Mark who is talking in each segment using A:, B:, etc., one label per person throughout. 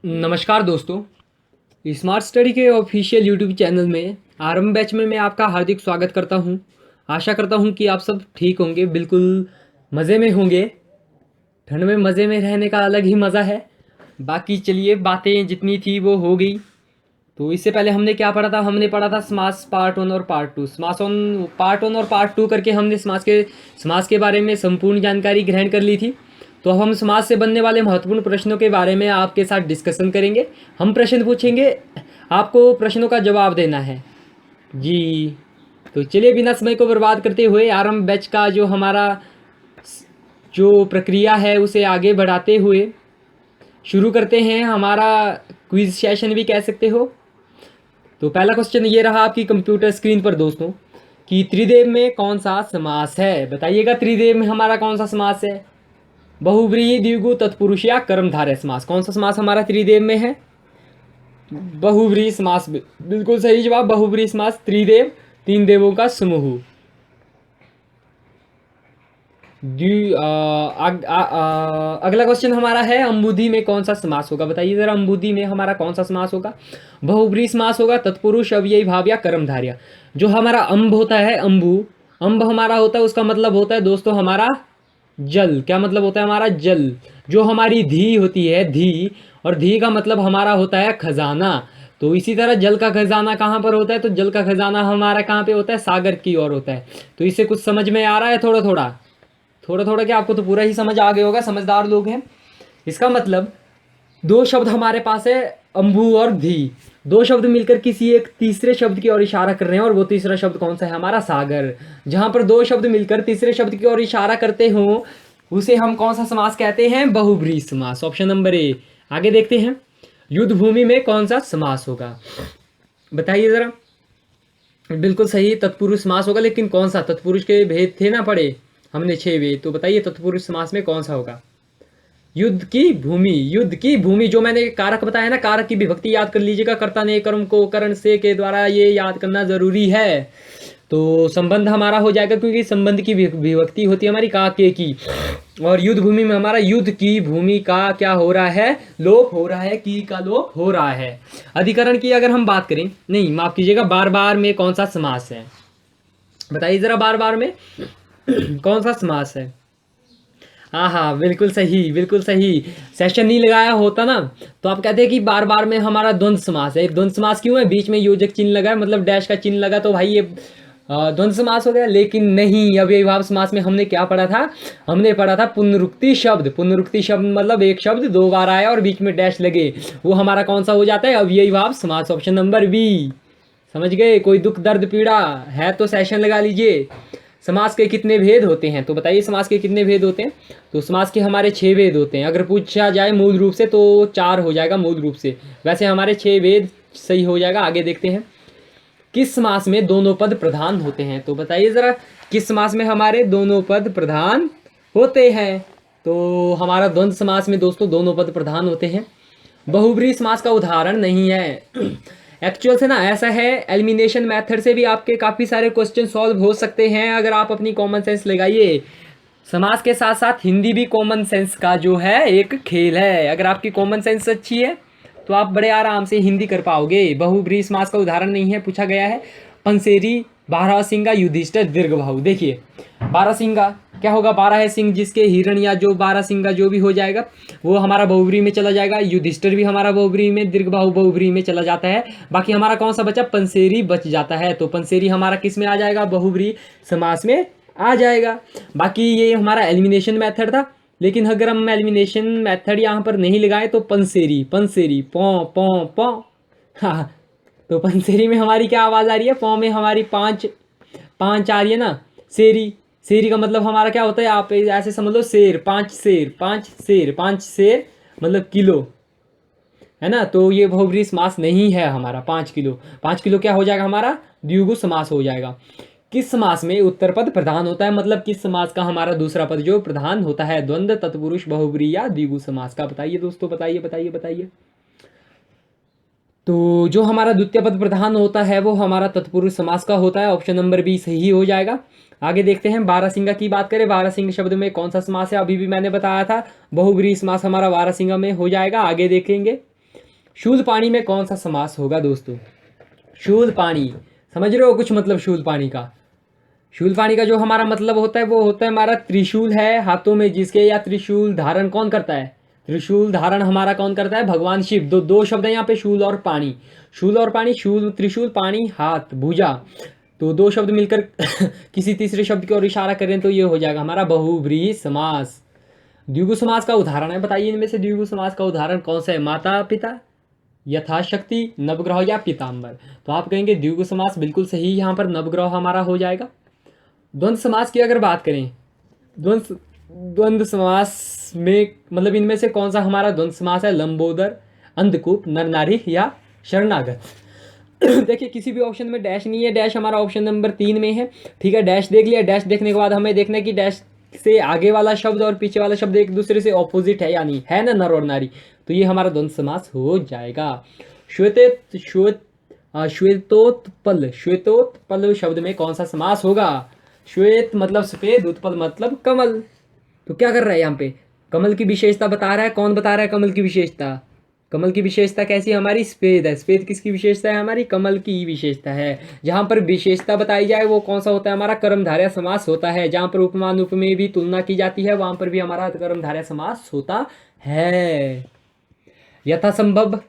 A: नमस्कार दोस्तों, smart study के ऑफिशियल यूट्यूब चैनल में आरंभ बैच में मैं आपका हार्दिक स्वागत करता हूं। आशा करता हूं कि आप सब ठीक होंगे, बिल्कुल मज़े में होंगे। ठंड में मज़े में रहने का अलग ही मज़ा है। बाकी चलिए, बातें जितनी थी वो हो गई। तो इससे पहले हमने क्या पढ़ा था? हमने पढ़ा था समास पार्ट 1 और पार्ट 2। पार्ट 1 और पार्ट 2 करके हमने समास के बारे में संपूर्ण जानकारी ग्रहण कर ली थी। तो अब हम समाज से बनने वाले महत्वपूर्ण प्रश्नों के बारे में आपके साथ डिस्कशन करेंगे। हम प्रश्न पूछेंगे, आपको प्रश्नों का जवाब देना है जी। तो चलिए, बिना समय को बर्बाद करते हुए आरंभ बैच का जो हमारा जो प्रक्रिया है उसे आगे बढ़ाते हुए शुरू करते हैं। हमारा क्विज सेशन भी कह सकते हो। तो पहला क्वेश्चन ये रहा आपकी कंप्यूटर स्क्रीन पर दोस्तों, कि त्रिदेव में कौन सा समास है? बताइएगा, त्रिदेव में हमारा कौन सा समास है? बहुव्रीहि, द्विगु, तत्पुरुष या कर्मधारय समास? कौन सा समास हमारा त्रिदेव में है? बहुव्रीहि समास। बिल्कुल सही जवाब, बहुव्रीहि समास। त्रिदेव, तीन देवों का समूह। अगला क्वेश्चन हमारा है, अंबुधि में कौन सा समास होगा? बताइए जरा, अंबुधि में हमारा कौन सा समास होगा? बहुव्रीहि समास होगा, तत्पुरुष, अव्ययी भाव या कर्मधारय? जो हमारा अम्ब होता है, अम्ब हमारा होता है, उसका मतलब होता है दोस्तों हमारा जल। क्या मतलब होता है हमारा? जल। जो हमारी धी होती है, धी, और धी का मतलब हमारा होता है खजाना। तो इसी तरह जल का खजाना कहाँ पर होता है? तो जल का खजाना हमारा कहाँ पे होता है? सागर की ओर होता है। तो इससे कुछ समझ में आ रहा है? थोड़ा थोड़ा थोड़ा थोड़ा क्या? आपको तो पूरा ही समझ आ गया होगा, समझदार लोग हैं। इसका मतलब दो शब्द हमारे पास है, अंबु और धी। दो शब्द मिलकर किसी एक तीसरे शब्द की ओर इशारा कर रहे हैं, और वो तीसरा शब्द कौन सा है? हमारा सागर। जहां पर दो शब्द मिलकर तीसरे शब्द की ओर इशारा करते हो उसे हम कौन सा समास कहते हैं? बहुव्रीहि समास। Option number A. आगे देखते हैं, युद्ध भूमि में कौन सा समास होगा? बताइए जरा। बिल्कुल सही, तत्पुरुष समास होगा। लेकिन कौन सा? तत्पुरुष के भेद थे ना पढ़े हमने 6 वेद। तो बताइए तत्पुरुष समास में कौन सा होगा? युद्ध की भूमि। युद्ध की भूमि, जो मैंने कारक बताया ना, कारक की विभक्ति याद कर लीजिएगा। कर्ता ने कर्म को करण से के द्वारा, ये याद करना जरूरी है। तो संबंध हमारा हो जाएगा, क्योंकि संबंध की विभक्ति होती है हमारी का, के की। और युद्ध भूमि में हमारा युद्ध की भूमि का क्या हो रहा है? लोप हो रहा है, की का लोप हो रहा है। अधिकरण की अगर हम बात करें, नहीं माफ कीजिएगा, बार बार में कौन सा समास है? बताइए जरा, बार बार में कौन सा समास है? हाँ हाँ, बिल्कुल सही, बिल्कुल सही। सेशन नहीं लगाया होता ना, तो आप कहते हैं कि बार बार में हमारा द्वंद्व समास है। द्वंद्व समास क्यों है? बीच में योजक चिन्ह लगा है, मतलब डैश का चिन्ह लगा, तो भाई ये द्वंद्व समास हो गया। लेकिन नहीं, अव्ययीभाव समास में हमने क्या पढ़ा था? हमने पढ़ा था पुनरुक्ति शब्द। पुनरुक्ति शब्द मतलब एक शब्द दो बार आया और बीच में डैश लगे, वो हमारा कौन सा हो जाता है? अव्ययीभाव समास। Option number B. समझ गए? कोई दुख दर्द पीड़ा है तो सेशन लगा लीजिए। समास के कितने भेद होते हैं? तो बताइए, समास के कितने भेद होते हैं? तो समास के हमारे 6 भेद होते हैं। अगर पूछा जाए मूल रूप से तो 4 हो जाएगा मूल रूप से। वैसे हमारे 6 भेद सही हो जाएगा। आगे देखते हैं, किस समास में दोनों पद प्रधान होते हैं? तो बताइए जरा, किस समास में हमारे दोनों पद प्रधान होते हैं? तो हमारा द्वंद्व समास में दोस्तों दोनों पद प्रधान होते हैं। बहुब्रीहि समास का उदाहरण नहीं है। एक्चुअल से ना ऐसा है, एलिमिनेशन मेथड से भी आपके काफ़ी सारे क्वेश्चन सॉल्व हो सकते हैं अगर आप अपनी कॉमन सेंस लगाइए। समास के साथ साथ हिंदी भी कॉमन सेंस का जो है एक खेल है। अगर आपकी कॉमन सेंस अच्छी है तो आप बड़े आराम से हिंदी कर पाओगे। बहुब्रीहि समास का उदाहरण नहीं है, पूछा गया है। पंसेरी, बारहसिंगा, युधिष्ठिर, दीर्घबाहु। देखिए, बारहसिंगा क्या होगा? 12 है सिंह जिसके, हिरण या जो बारहसिंगा जो भी हो जाएगा वो हमारा बहुब्रीहि में चला जाएगा। युधिष्ठिर भी हमारा बहुब्रीहि में, दीर्घबाहु बहुब्रीहि में चला जाता है। बाकी हमारा कौन सा बचा? पंसेरी बच जाता है। तो पंसेरी हमारा किस में आ जाएगा? बहुब्रीहि समास में आ जाएगा। बाकी ये हमारा एलिमिनेशन मेथड था, लेकिन अगर हम एलिमिनेशन मेथड यहाँ पर नहीं लगाए तो पंसेरी, पंसेरी, पौ पौ पौ। हाँ, तो पंसेरी में हमारी क्या आवाज़ आ रही है? पौ में हमारी पाँच पाँच आ रही है ना। सेरी, सेरी का मतलब हमारा क्या होता है? आप ऐसे समझ लो, शेर, 5 शेर, 5 शेर, 5 शेर मतलब किलो, है ना। तो ये बहुब्रीहि समास नहीं है हमारा। 5 किलो, 5 किलो क्या हो जाएगा हमारा? द्विगु समास हो जाएगा। किस समास में उत्तर पद प्रधान होता है? मतलब किस समास का हमारा दूसरा पद जो प्रधान होता है? द्वंद्व, तत्पुरुष, बहुब्रीहि या द्विगु समास का? बताइए दोस्तों, बताइए बताइए बताइए। तो जो हमारा द्वितीय पद प्रधान होता है वो हमारा तत्पुरुष समास का होता है। ऑप्शन नंबर बी सही हो जाएगा। आगे देखते हैं, बारहसिंगा की बात करें, बारहसिंग शब्द में कौन सा समास है? अभी भी मैंने बताया था, बहुब्रीहि समास हमारा बारहसिंगा में हो जाएगा। आगे देखेंगे, शूल पाणी में कौन सा समास होगा दोस्तों? शूल पाणी, समझ रहे हो कुछ मतलब शूल पाणी का? शूल पाणी का जो हमारा मतलब होता है वो होता है हमारा त्रिशूल है हाथों में जिसके, या त्रिशूल धारण कौन करता है? त्रिशूल धारण हमारा कौन करता है? भगवान शिव। दो दो शब्द है यहाँ पे, शूल और पाणी। शूल और पाणी, शूल त्रिशूल, पाणी हाथ भुजा, तो दो शब्द मिलकर किसी तीसरे शब्द की ओर इशारा करें तो ये हो जाएगा हमारा बहुव्रीहि समास। द्विगु समास का उदाहरण है, बताइए इनमें से द्विगु समास का उदाहरण कौन सा है? माता पिता, यथाशक्ति, नवग्रह या पीताम्बर। तो आप कहेंगे द्विगु समास बिल्कुल सही, यहाँ पर नवग्रह हमारा हो जाएगा। द्वंद्व समास की अगर बात करें, द्वंद्व समास में मतलब इनमें से कौन सा हमारा द्वंद्व समास है? लंबोदर, अंधकूप, नर नारी या शरणागत। देखिए किसी भी ऑप्शन में डैश नहीं है, डैश हमारा ऑप्शन नंबर 3 में है। ठीक है, डैश देख लिया। डैश देखने के बाद हमें देखना है कि डैश से आगे वाला शब्द और पीछे वाला शब्द एक दूसरे से ऑपोजिट है या नहीं है ना, नर और नारी, तो ये हमारा द्वंद्व समास हो जाएगा। श्वेतोत्पल शब्द में कौन सा समास होगा? श्वेत मतलब सफेद, उत्पल मतलब कमल। तो क्या कर रहा है यहाँ पे? कमल की विशेषता बता रहा है। कौन बता रहा है कमल की विशेषता? कमल की विशेषता कैसी है हमारी? सफेद है। सफेद किसकी विशेषता है? हमारी कमल की विशेषता है। जहां पर विशेषता बताई जाए वो कौन सा होता है? हमारा कर्मधारय समास होता है। जहां पर उपमान उपमेय भी तुलना की जाती है वहां पर भी हमारा कर्मधारय समास होता है। यथासंभव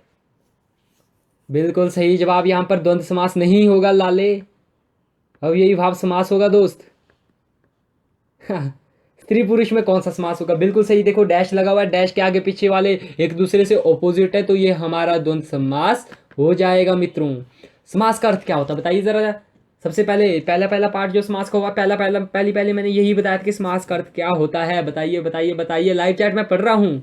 A: बिल्कुल सही जवाब। यहाँ पर द्वंद्व समास नहीं होगा लाले, अब यही भाव समास होगा दोस्त। स्त्री पुरुष में कौन सा समास होगा? बिल्कुल सही। देखो डैश लगा हुआ है, डैश के आगे पीछे वाले एक दूसरे से ऑपोजिट है, तो ये हमारा द्वंद्व समास हो जाएगा मित्रों। समास का अर्थ क्या होता है बताइए जरा। सबसे पहले पहला पार्ट जो समास का हुआ, पहली मैंने यही बताया था कि समास का अर्थ क्या होता है। बताइए बताइए बताइए। लाइव चैट में पढ़ रहा हूँ,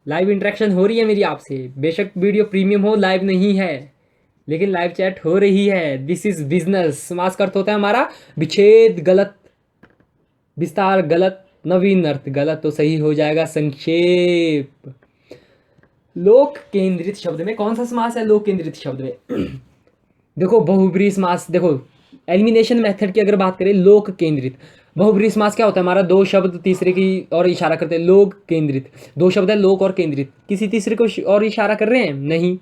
A: लाइव इंटरेक्शन हो रही है मेरी आपसे। बेशक वीडियो प्रीमियम हो, लाइव नहीं है, लेकिन लाइव चैट हो रही है। This is business. समास का अर्थ होता है हमारा विच्छेद गलत, विस्तार गलत, नवीन अर्थ गलत, तो सही हो जाएगा संक्षेप। लोक केंद्रित शब्द में कौन सा समास है? लोक केंद्रित शब्द में देखो बहुब्रीहि समास। देखो एलिमिनेशन मेथड की अगर बात करें, लोक केंद्रित बहुब्रीहि समास क्या होता है? हमारा दो शब्द तीसरे की ओर इशारा करते हैं। लोक केंद्रित, दो शब्द है लोक और केंद्रित, किसी तीसरे को और इशारा कर रहे हैं? नहीं।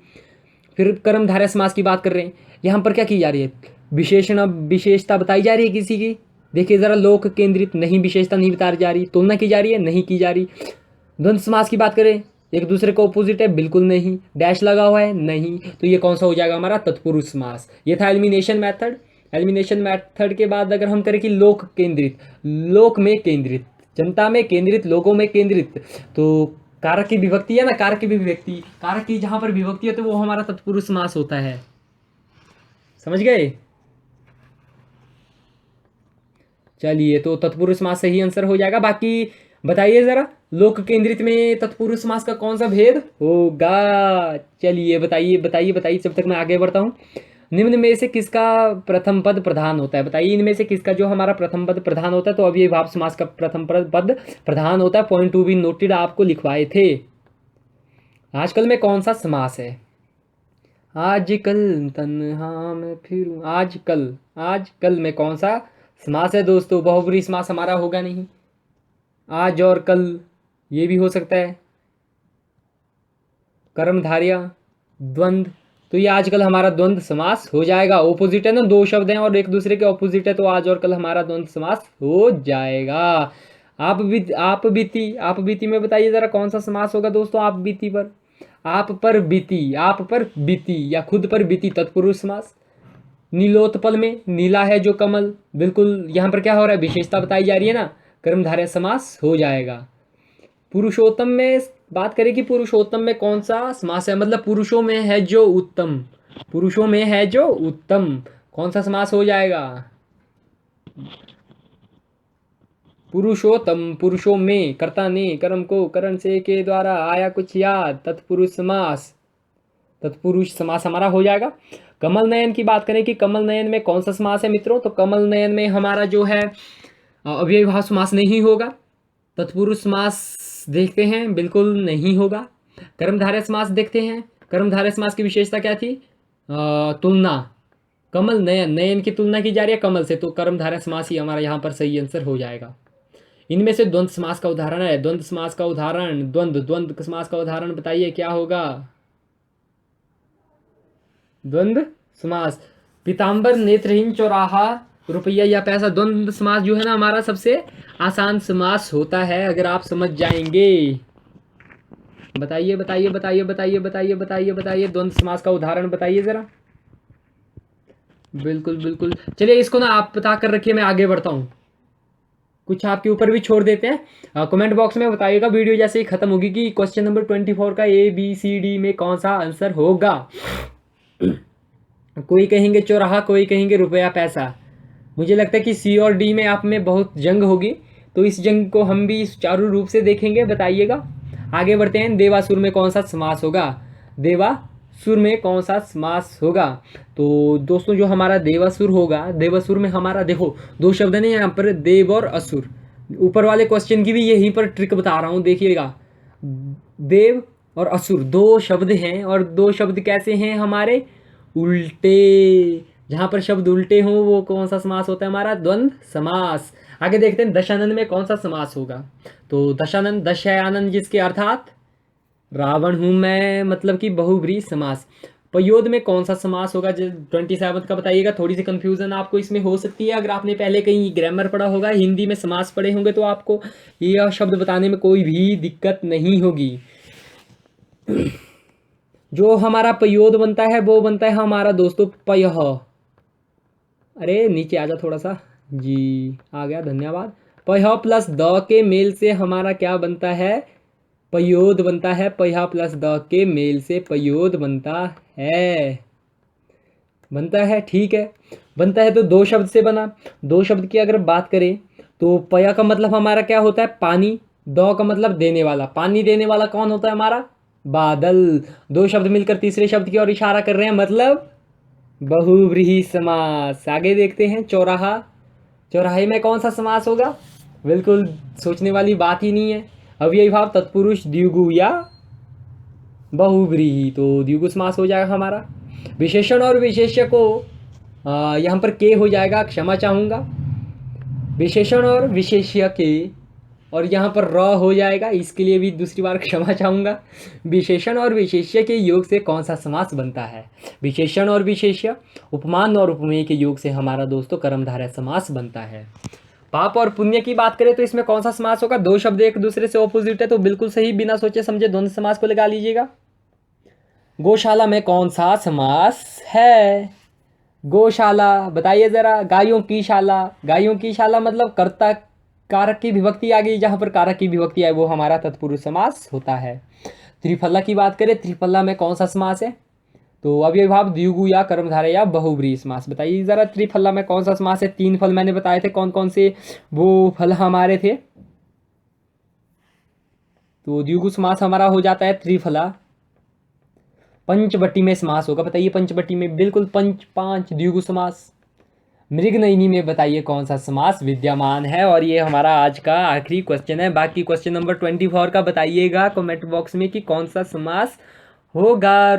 A: फिर कर्मधारय समास की बात कर रहे हैं, यहाँ पर क्या की जा रही है? विशेषण विशेषता बताई जा रही है किसी की। देखिए जरा, लोक केंद्रित नहीं, विशेषता नहीं बताई जा रही, तुलना की जा रही है? नहीं की जा रही। द्वंद्व समास की बात करें, एक दूसरे को अपोजिट है? बिल्कुल नहीं। डैश लगा हुआ है? नहीं। तो ये कौन सा हो जाएगा? हमारा तत्पुरुष समास। ये था एलिमिनेशन मेथड। एलिमिनेशन मेथड के बाद अगर हम करें कि लोक केंद्रित, लोक में केंद्रित, जनता में केंद्रित, लोगों में केंद्रित, तो कारक की विभक्ति है ना, कारक की विभक्ति, कारक की जहां पर विभक्ति है तो वो हमारा तत्पुरुष समास होता है। समझ गए? चलिए, तो तत्पुरुष समास सही आंसर हो जाएगा। बाकी बताइए जरा, लोक केंद्रित में तत्पुरुष समास का कौन सा भेद होगा? चलिए बताइए बताइए बताइए, जब तक मैं आगे बढ़ता हूँ। निम्न में से किसका प्रथम पद प्रधान होता है? बताइए इनमें से किसका जो हमारा प्रथम पद प्रधान होता है? तो अभी भाव समास का प्रथम पद प्रधान होता है। पॉइंट टू बी नोटेड, आपको लिखवाए थे। आजकल में कौन सा समास है? आजकल तन्हा मैं फिरूं, आजकल में कौन सा समास है दोस्तों? बहुब्रीहि समास हमारा होगा नहीं। आज और कल ये भी हो सकता है। कर्मधारय, द्वंद्व, तो ये आजकल हमारा द्वंद्व समास हो जाएगा। ऑपोजिट है ना, दो शब्द हैं और एक दूसरे के ऑपोजिट है, तो आज और कल हमारा द्वंद्व समास हो जाएगा। आप बीती में बताइए जरा कौन सा समास होगा दोस्तों? आप बीती पर, आप पर बीती या खुद पर बीती, तत्पुरुष समास। नीलोत्पल में नीला है जो कमल, बिल्कुल यहाँ पर क्या हो रहा है? विशेषता बताई जा रही है ना, कर्मधारय समास हो जाएगा। पुरुषोत्तम में बात करें कि पुरुषोत्तम में कौन सा समास है, मतलब पुरुषों में है जो उत्तम, पुरुषों में है जो उत्तम, कौन सा समास हो जाएगा? पुरुषोत्तम, पुरुषों में, कर्ता ने कर्म को करण से के द्वारा आया कुछ याद, तत्पुरुष समास, तत्पुरुष समास हमारा हो जाएगा। कमल नयन की बात करें कि कमल नयन में कौन सा समास है मित्रों? तो कमल नयन में हमारा जो है अव्ययीभाव समास नहीं होगा। तत्पुरुष समास देखते हैं, बिल्कुल नहीं होगा। कर्मधारय समास देखते हैं, कर्मधारय समास की विशेषता क्या थी? तुलना। कमल नयन, नयन की तुलना की जा रही है कमल से, तो कर्मधारय समास ही हमारा यहाँ पर सही आंसर हो जाएगा। इनमें से द्वंद्व समास का उदाहरण है, द्वंद्व समास का उदाहरण, द्वंद्व समास का उदाहरण बताइए क्या होगा? द्वंद्व समास। पीताम्बर, नेत्रहीन, चौराहा, रुपया या पैसा। द्वंद्व समास जो है ना हमारा सबसे आसान समास होता है, अगर आप समझ जाएंगे। बताइए बताइए बताइए बताइए बताइए बताइए बताइए, द्वंद्व समास का उदाहरण बताइए जरा। बिल्कुल बिल्कुल, चलिए इसको ना आप बता कर रखिए, मैं आगे बढ़ता हूँ। कुछ आपके ऊपर भी छोड़ देते हैं। कमेंट बॉक्स में बताइएगा वीडियो जैसे ही खत्म होगी कि क्वेश्चन नंबर 24 का ABCD में कौन सा आंसर होगा। कोई कहेंगे चौराहा, कोई कहेंगे रुपया पैसा। मुझे लगता है कि C और D में आप में बहुत जंग होगी, तो इस जंग को हम भी सुचारू रूप से देखेंगे। बताइएगा। आगे बढ़ते हैं। देवासुर में कौन सा समास होगा? देवासुर में कौन सा समास होगा? तो दोस्तों जो हमारा देवासुर होगा, देवासुर में हमारा देखो दो शब्द ने यहाँ पर, देव और असुर। ऊपर वाले क्वेश्चन की भी यहीं पर ट्रिक बता रहा हूँ, देखिएगा। देव और असुर दो शब्द हैं, और दो शब्द कैसे हैं हमारे? उल्टे। जहां पर शब्द उल्टे हों वो कौन सा समास होता है हमारा? द्वंद्व समास। आगे देखते हैं दशानन में कौन सा समास होगा। तो दशानन, दश है आनंद जिसके अर्थात रावण हूं मैं, मतलब कि बहुब्रीहि समास। पयोद में कौन सा समास होगा? 27 का बताइएगा। थोड़ी सी कंफ्यूजन आपको इसमें हो सकती है, अगर आपने पहले कहीं ग्रामर पढ़ा होगा, हिंदी में समास पढ़े होंगे, तो आपको यह शब्द बताने में कोई भी दिक्कत नहीं होगी। जो हमारा पयोद बनता है वो बनता है हमारा दोस्तों पयह। अरे नीचे आ जा थोड़ा सा जी, आ गया, धन्यवाद। पयह प्लस द के मेल से हमारा क्या बनता है? पयोद बनता है। पयह प्लस द के मेल से पयोद बनता है, ठीक है। बनता है तो दो शब्द से बना। दो शब्द की अगर बात करें तो पया का मतलब हमारा क्या होता है? पानी। दो का मतलब देने वाला। पानी देने वाला कौन होता है हमारा? बादल। दो शब्द मिलकर तीसरे शब्द की ओर इशारा कर रहे हैं, मतलब बहुव्रीहि समास। आगे देखते हैं। चौराहा। चौराहे में कौन सा समास होगा? बिल्कुल सोचने वाली बात ही नहीं है। अव्ययी भाव, तत्पुरुष, द्विगु या बहुव्रीहि, तो द्विगु समास हो जाएगा हमारा। विशेषण और विशेष्य को यहाँ पर के हो जाएगा, क्षमा चाहूँगा। विशेषण और विशेष्य के, और यहाँ पर र हो जाएगा, इसके लिए भी दूसरी बार क्षमा चाहूँगा। विशेषण और विशेष्य के योग से कौन सा समास बनता है? विशेषण और विशेष्य, उपमान और उपमेय के योग से हमारा दोस्तों कर्मधारय समास बनता है। पाप और पुण्य की बात करें तो इसमें कौन सा समास होगा? दो शब्द एक दूसरे से ऑपोजिट है, तो बिल्कुल सही, बिना सोचे समझे द्वंद्व समास को लगा लीजिएगा। गौशाला में कौन सा समास है? गौशाला, बताइए जरा। गायों की शाला। गायों की शाला मतलब कर्ता कारक की विभक्ति आ गई, जहां पर कारक की विभक्ति है वो हमारा तत्पुरुष समास होता है। त्रिफला की बात करें, त्रिफला में कौन सा समास है? तो अव्ययी भाव, द्विगु या कर्मधारय या बहुव्रीहि समास। बताइए जरा त्रिफला में कौन सा समास है? तीन फल मैंने बताए थे, कौन कौन से वो फल हमारे थे? तो द्विगु समास हमारा हो जाता है त्रिफला। पंचवटी में समास होगा, बताइए पंचवटी में, बिल्कुल पंच, पांच, द्विगु समास। मृगनयनी में बताइए कौन सा समास विद्यमान है। और ये हमारा आज का आखिरी क्वेश्चन है। बाकी क्वेश्चन नंबर 24 का बताइएगा कमेंट बॉक्स में कि कौन सा समास होगा,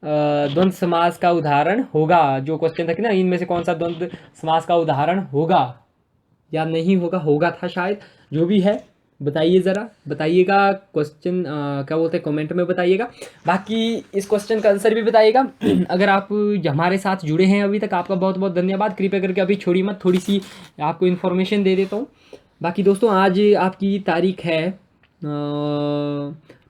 A: द्वंद्व समास का उदाहरण होगा। जो क्वेश्चन था कि ना, इनमें से कौन सा द्वंद्व समास का उदाहरण होगा या नहीं होगा, होगा था शायद, जो भी है बताइए ज़रा, बताइएगा। क्वेश्चन क्या बोलते हैं, कमेंट में बताइएगा। बाकी इस क्वेश्चन का आंसर भी बताइएगा। अगर आप हमारे साथ जुड़े हैं अभी तक, आपका बहुत बहुत धन्यवाद। कृपया करके अभी छोड़ी मत, थोड़ी सी आपको इन्फॉर्मेशन दे देता हूँ। बाकी दोस्तों आज आपकी तारीख है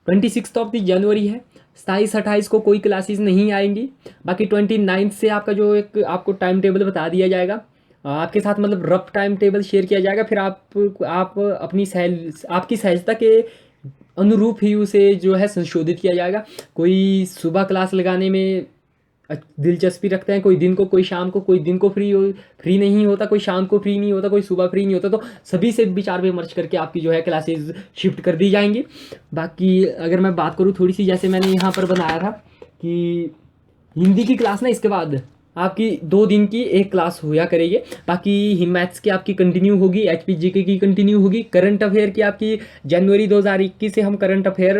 A: 26 जनवरी है। 27-28 को कोई क्लासेस नहीं आएंगी। बाकी 29 से आपका जो एक आपको टाइम टेबल बता दिया जाएगा, आपके साथ मतलब रफ टाइम टेबल शेयर किया जाएगा। फिर आप अपनी आपकी सहजता के अनुरूप ही उसे जो है संशोधित किया जाएगा। कोई सुबह क्लास लगाने में दिलचस्पी रखते हैं, कोई दिन को, कोई शाम को, कोई दिन को फ्री नहीं होता, कोई शाम को फ्री नहीं होता, कोई सुबह फ्री नहीं होता, तो सभी से विचार विमर्श करके आपकी जो है क्लासेस शिफ्ट कर दी जाएंगी। बाकी अगर मैं बात करूँ थोड़ी सी, जैसे मैंने यहाँ पर बनाया था कि हिंदी की क्लास ना इसके बाद आपकी 2 दिन की एक क्लास होया करेगी। बाकी मैथ्स की आपकी कंटिन्यू होगी, एचपी जीके की कंटिन्यू होगी। करंट अफेयर की आपकी जनवरी 2021 से हम करंट अफेयर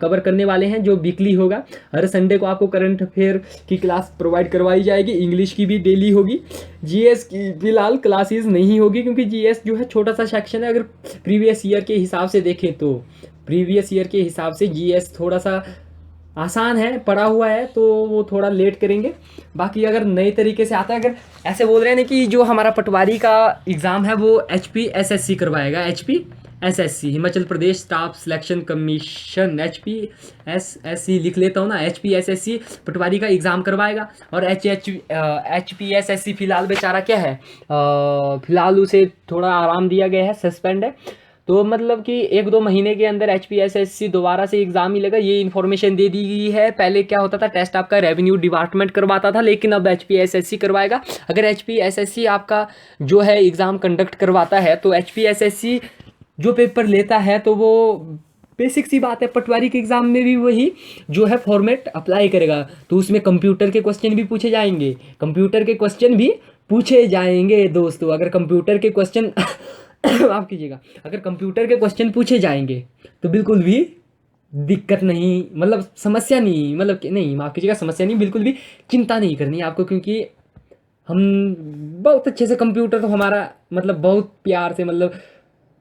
A: कवर करने वाले हैं, जो वीकली होगा। हर संडे को आपको करंट अफेयर की क्लास प्रोवाइड करवाई जाएगी। इंग्लिश की भी डेली होगी। जीएस की फिलहाल क्लासेस नहीं होगी, क्योंकि जीएस जो है छोटा सा सेक्शन है। अगर प्रीवियस ईयर के हिसाब से देखें तो प्रीवियस ईयर के हिसाब से जीएस थोड़ा सा आसान है, पढ़ा हुआ है, तो वो थोड़ा लेट करेंगे। बाकी अगर नए तरीके से आता है, अगर ऐसे बोल रहे हैं ना कि जो हमारा पटवारी का एग्ज़ाम है वो HPSSC करवाएगा। HPSSC Himachal Pradesh staff selection commission, HPSSC लिख लेता हूँ ना, HPSSC पटवारी का एग्ज़ाम करवाएगा। और HPSSC फिलहाल बेचारा क्या है, फिलहाल उसे थोड़ा आराम दिया गया है, सस्पेंड है। तो मतलब कि 1-2 महीने के अंदर HPSSC दोबारा से एग्ज़ाम मिलेगा, ये इन्फॉर्मेशन दे दी गई है। पहले क्या होता था, टेस्ट आपका रेवेन्यू डिपार्टमेंट करवाता था, लेकिन अब HPSSC करवाएगा। अगर HPSSC आपका जो है एग्ज़ाम कंडक्ट करवाता है तो HPSSC जो पेपर लेता है तो वो बेसिक सी बात है, पटवारी के एग्ज़ाम में भी वही जो है फॉर्मेट अप्लाई करेगा। तो उसमें कंप्यूटर के क्वेश्चन भी पूछे जाएंगे, कंप्यूटर के क्वेश्चन भी पूछे जाएंगे दोस्तों। अगर कंप्यूटर के क्वेश्चन माफ़ कीजिएगा, अगर कंप्यूटर के क्वेश्चन पूछे जाएंगे तो बिल्कुल भी दिक्कत नहीं, मतलब समस्या नहीं, मतलब कि नहीं, माफ़ कीजिएगा, समस्या नहीं, बिल्कुल भी चिंता नहीं करनी है आपको, क्योंकि हम बहुत अच्छे से कंप्यूटर तो हमारा मतलब बहुत प्यार से, मतलब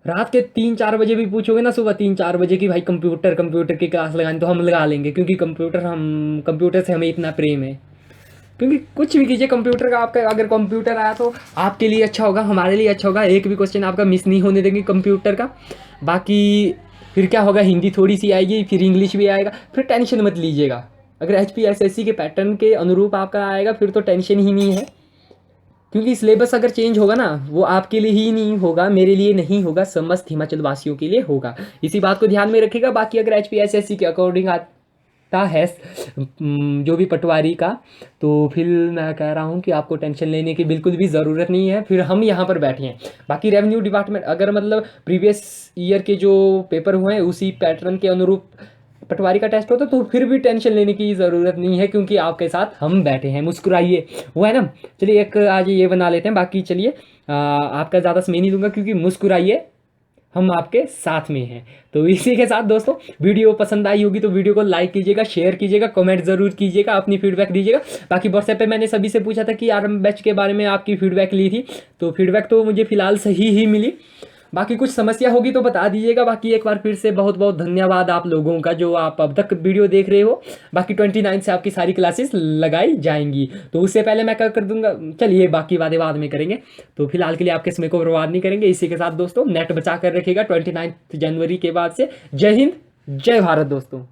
A: रात के 3-4 बजे भी पूछोगे ना, सुबह 3-4 बजे की भाई कंप्यूटर की क्लास लगानी, तो हम लगा लेंगे, क्योंकि कंप्यूटर से हमें इतना प्रेम है। क्योंकि कुछ भी कीजिए कंप्यूटर का, आपका अगर कंप्यूटर आया तो आपके लिए अच्छा होगा, हमारे लिए अच्छा होगा, एक भी क्वेश्चन आपका मिस नहीं होने देंगे कंप्यूटर का। बाकी फिर क्या होगा, हिंदी थोड़ी सी आएगी, फिर इंग्लिश भी आएगा, फिर टेंशन मत लीजिएगा। अगर HPSSC के पैटर्न के अनुरूप आपका आएगा फिर तो टेंशन ही नहीं है, क्योंकि सिलेबस अगर चेंज होगा ना, वो आपके लिए ही नहीं होगा, मेरे लिए नहीं होगा, समस्त हिमाचल वासियों के लिए होगा। इसी बात को ध्यान में रखिएगा। बाकी अगर HPSSC के अकॉर्डिंग आता है जो भी पटवारी का, तो फिर मैं कह रहा हूँ कि आपको टेंशन लेने की बिल्कुल भी ज़रूरत नहीं है, फिर हम यहाँ पर बैठे हैं। बाकी रेवेन्यू डिपार्टमेंट अगर मतलब प्रीवियस ईयर के जो पेपर हुए हैं उसी पैटर्न के अनुरूप पटवारी का टेस्ट होता तो फिर भी टेंशन लेने की ज़रूरत नहीं है, क्योंकि आपके साथ हम बैठे हैं। मुस्कुराइए, वो है ना। चलिए एक आज ये बना लेते हैं, बाकी चलिए आपका ज़्यादा समय नहीं लूँगा, क्योंकि मुस्कुराइए, हम आपके साथ में हैं। तो इसी के साथ दोस्तों, वीडियो पसंद आई होगी तो वीडियो को लाइक कीजिएगा, शेयर कीजिएगा, कमेंट ज़रूर कीजिएगा, अपनी फीडबैक दीजिएगा। बाकी व्हाट्सएप पे मैंने सभी से पूछा था कि आरएम बैच के बारे में आपकी फीडबैक ली थी, तो फीडबैक तो मुझे फ़िलहाल सही ही मिली। बाकी कुछ समस्या होगी तो बता दीजिएगा। बाकी एक बार फिर से बहुत बहुत धन्यवाद आप लोगों का, जो आप अब तक वीडियो देख रहे हो। बाकी 29 से आपकी सारी क्लासेस लगाई जाएंगी, तो उससे पहले मैं क्या कर दूंगा, चलिए बाकी बातें बाद में करेंगे। तो फिलहाल के लिए आपके समय को बर्बाद नहीं करेंगे। इसी के साथ दोस्तों, नेट बचा कर रखिएगा 29 जनवरी के बाद से। जय हिंद, जय भारत दोस्तों।